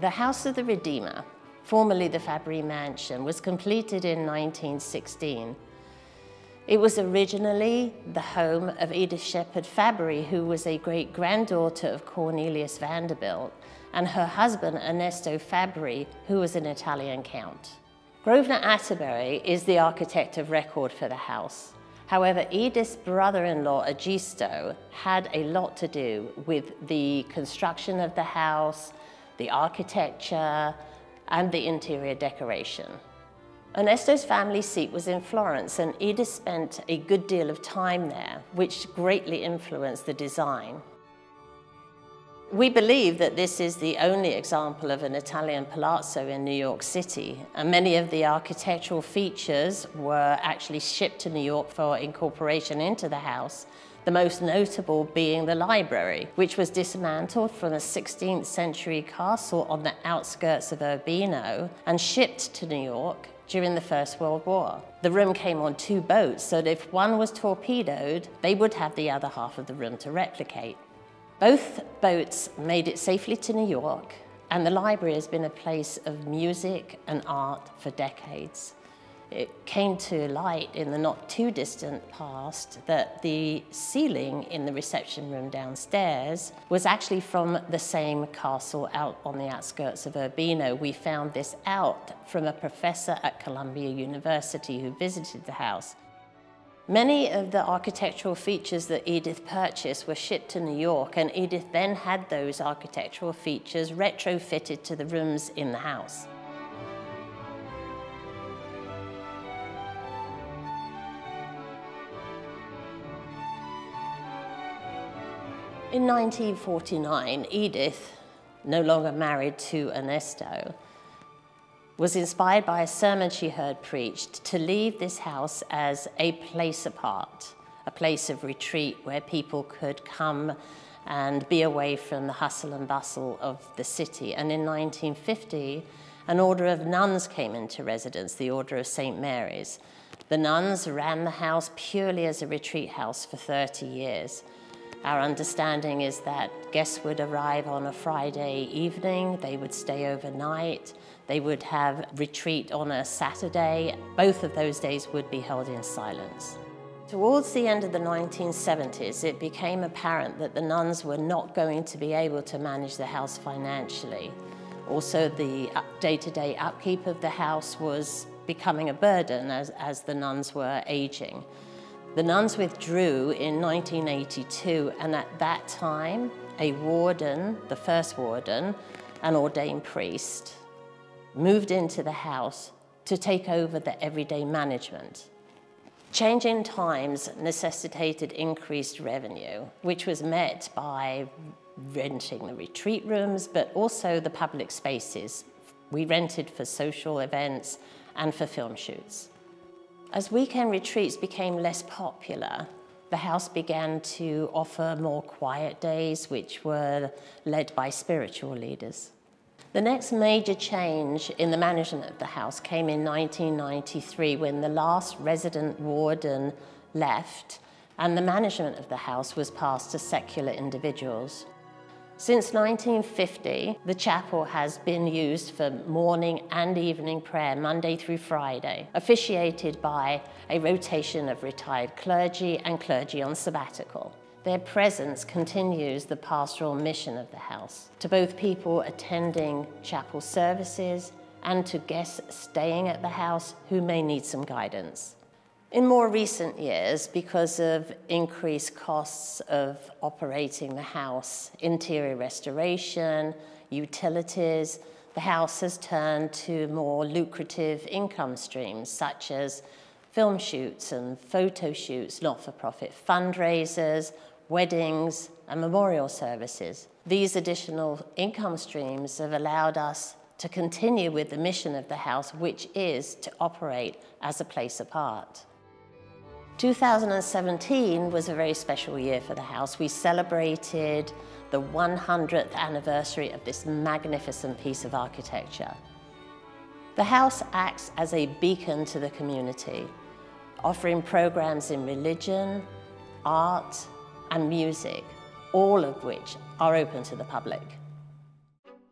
The House of the Redeemer, formerly the Fabry Mansion, was completed in 1916. It was originally the home of Edith Shepherd Fabry, who was a great-granddaughter of Cornelius Vanderbilt, and her husband Ernesto Fabry, who was an Italian count. Grosvenor Atterbury is the architect of record for the house. However, Edith's brother-in-law, Egisto, had a lot to do with the construction of the house, the architecture, and the interior decoration. Ernesto's family seat was in Florence, and Edith spent a good deal of time there, which greatly influenced the design. We believe that this is the only example of an Italian palazzo in New York City, and many of the architectural features were actually shipped to New York for incorporation into the house, the most notable being the library, which was dismantled from a 16th century castle on the outskirts of Urbino and shipped to New York during the First World War. The room came on 2 boats, so that if one was torpedoed, they would have the other half of the room to replicate. Both boats made it safely to New York, and the library has been a place of music and art for decades. It came to light in the not too distant past that the ceiling in the reception room downstairs was actually from the same castle out on the outskirts of Urbino. We found this out from a professor at Columbia University who visited the house. Many of the architectural features that Edith purchased were shipped to New York, and Edith then had those architectural features retrofitted to the rooms in the house. In 1949, Edith, no longer married to Ernesto, was inspired by a sermon she heard preached to leave this house as a place apart, a place of retreat where people could come and be away from the hustle and bustle of the city. And in 1950, an order of nuns came into residence, the Order of St. Mary's. The nuns ran the house purely as a retreat house for 30 years. Our understanding is that guests would arrive on a Friday evening, they would stay overnight, they would have retreat on a Saturday. Both of those days would be held in silence. Towards the end of the 1970s, it became apparent that the nuns were not going to be able to manage the house financially. Also, the day-to-day upkeep of the house was becoming a burden as the nuns were aging. The nuns withdrew in 1982, and at that time, a warden, the first warden, an ordained priest, moved into the house to take over the everyday management. Changing times necessitated increased revenue, which was met by renting the retreat rooms, but also the public spaces. We rented for social events and for film shoots. As weekend retreats became less popular, the house began to offer more quiet days, which were led by spiritual leaders. The next major change in the management of the house came in 1993, when the last resident warden left and the management of the house was passed to secular individuals. Since 1950, the chapel has been used for morning and evening prayer, Monday through Friday, officiated by a rotation of retired clergy and clergy on sabbatical. Their presence continues the pastoral mission of the house, to both people attending chapel services and to guests staying at the house who may need some guidance. In more recent years, because of increased costs of operating the house, interior restoration, utilities, the house has turned to more lucrative income streams, such as film shoots and photo shoots, not-for-profit fundraisers, weddings, and memorial services. These additional income streams have allowed us to continue with the mission of the house, which is to operate as a place apart. 2017 was a very special year for the house. We celebrated the 100th anniversary of this magnificent piece of architecture. The house acts as a beacon to the community, offering programs in religion, art, and music, all of which are open to the public.